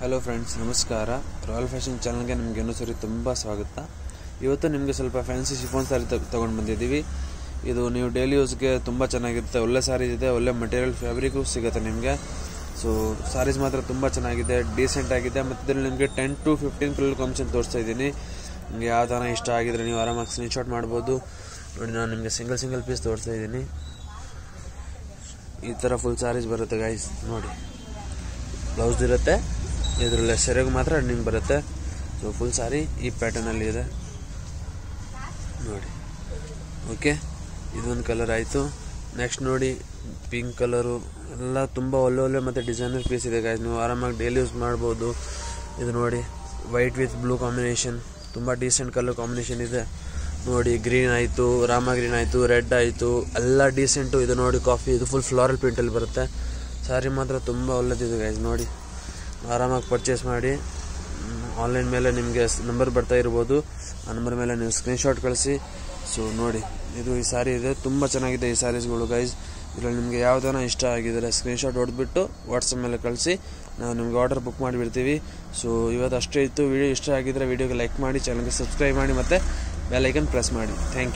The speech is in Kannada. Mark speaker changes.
Speaker 1: ಹಲೋ ಫ್ರೆಂಡ್ಸ್, ನಮಸ್ಕಾರ. ರಾಯಲ್ ಫ್ಯಾಷನ್ ಚಾನಲ್ಗೆ ನಿಮಗೆ ಇನ್ನೂ ಸರಿ ತುಂಬ ಸ್ವಾಗತ. ಇವತ್ತು ನಿಮಗೆ ಸ್ವಲ್ಪ ಫ್ಯಾನ್ಸಿ ಶಿಫಾನ್ ಸಾರಿ ತೊಗೊಂಡು ಬಂದಿದ್ದೀವಿ. ಇದು ನೀವು ಡೈಲಿ ಯೂಸ್ಗೆ ತುಂಬ ಚೆನ್ನಾಗಿರುತ್ತೆ. ಒಳ್ಳೆ ಸಾರೀಸ್ ಇದೆ, ಒಳ್ಳೆ ಮಟೀರಿಯಲ್ ಫ್ಯಾಬ್ರಿಕ್ಕು ಸಿಗುತ್ತೆ ನಿಮಗೆ. ಸೊ ಸಾರೀಸ್ ಮಾತ್ರ ತುಂಬ ಚೆನ್ನಾಗಿದೆ, ಡೀಸೆಂಟ್ ಆಗಿದೆ. ಮತ್ತು ಇದರಲ್ಲಿ ನಿಮಗೆ 10 to 15 ಕಲರ್ ಕಾಂಬಿನೇಷನ್ ತೋರಿಸ್ತಾ ಇದ್ದೀನಿ. ನಿಮಗೆ ಯಾವ ಥರ ಇಷ್ಟ ಆಗಿದ್ರೆ ನೀವು ಆರಾಮಾಗಿ ಸ್ಕ್ರೀನ್ಶಾಟ್ ಮಾಡ್ಬೋದು. ನೋಡಿ, ನಾನು ನಿಮಗೆ ಸಿಂಗಲ್ ಪೀಸ್ ತೋರಿಸ್ತಾ ಇದ್ದೀನಿ. ಈ ಥರ ಫುಲ್ ಸಾರೀಸ್ ಬರುತ್ತೆ ಗೈಸ್. ನೋಡಿ, ಬ್ಲೌಸ್ ಇರುತ್ತೆ, ಇದರಲ್ಲಿ ಸೆರೆಗೂ ಮಾತ್ರ ರನ್ನಿಂಗ್ ಬರುತ್ತೆ. ಸೊ ಫುಲ್ ಸಾರಿ ಈ ಪ್ಯಾಟರ್ನಲ್ಲಿ ಇದೆ ನೋಡಿ. ಓಕೆ, ಇದೊಂದು ಕಲರ್ ಆಯಿತು. ನೆಕ್ಸ್ಟ್ ನೋಡಿ, ಪಿಂಕ್ ಕಲರು ಎಲ್ಲ ತುಂಬ ಒಳ್ಳೆ ಮತ್ತು ಡಿಸೈನರ್ ಪೀಸ್ ಇದೆ ಗಾಯ್ಸ್. ನೀವು ಆರಾಮಾಗಿ ಡೈಲಿ ಯೂಸ್ ಮಾಡ್ಬೋದು. ಇದು ನೋಡಿ, ವೈಟ್ ವಿತ್ ಬ್ಲೂ ಕಾಂಬಿನೇಷನ್, ತುಂಬ ಡೀಸೆಂಟ್ ಕಲರ್ ಕಾಂಬಿನೇಷನ್ ಇದೆ ನೋಡಿ. ಗ್ರೀನ್ ಆಯಿತು, ರಾಮ ಗ್ರೀನ್ ಆಯಿತು, ರೆಡ್ ಆಯಿತು, ಎಲ್ಲ ಡೀಸೆಂಟು. ಇದು ನೋಡಿ ಕಾಫಿ, ಇದು ಫುಲ್ ಫ್ಲಾರಲ್ ಪ್ರಿಂಟಲ್ಲಿ ಬರುತ್ತೆ. ಸಾರಿ ಮಾತ್ರ ತುಂಬ ಒಳ್ಳೆದಿದೆ ಗೈಸ್. ನೋಡಿ, ಆರಾಮಾಗಿ ಪರ್ಚೇಸ್ ಮಾಡಿ. ಆನ್ಲೈನ್ ಮೇಲೆ ನಿಮಗೆ ನಂಬರ್ ಬರ್ತಾ ಇರ್ಬೋದು, ಆ ನಂಬರ್ ಮೇಲೆ ನೀವು ಸ್ಕ್ರೀನ್ಶಾಟ್ ಕಳಿಸಿ. ಸೊ ನೋಡಿ, ಇದು ಈ ಸಾರಿ ಇದೆ, ತುಂಬ ಚೆನ್ನಾಗಿದೆ ಈ ಸಾರೀಸ್ಗಳು ಗೈಸ್. ಇದರಲ್ಲಿ ನಿಮಗೆ ಯಾವುದನ್ನ ಇಷ್ಟ ಆಗಿದ್ರೆ ಸ್ಕ್ರೀನ್ಶಾಟ್ ಹೊಡೆದ್ಬಿಟ್ಟು ವಾಟ್ಸಪ್ ಮೇಲೆ ಕಳಿಸಿ, ನಾವು ನಿಮಗೆ ಆರ್ಡರ್ ಬುಕ್ ಮಾಡಿಬಿಡ್ತೀವಿ. ಸೊ ಇವತ್ತು ಅಷ್ಟೇ ಇತ್ತು. ವಿಡಿಯೋ ಇಷ್ಟ ಆಗಿದ್ರೆ ವಿಡಿಯೋಗೆ ಲೈಕ್ ಮಾಡಿ, ಚಾನಲ್ಗೆ ಸಬ್ಸ್ಕ್ರೈಬ್ ಮಾಡಿ ಮತ್ತು ಬೆಲ್ ಐಕನ್ ಪ್ರೆಸ್ ಮಾಡಿ. Thank you.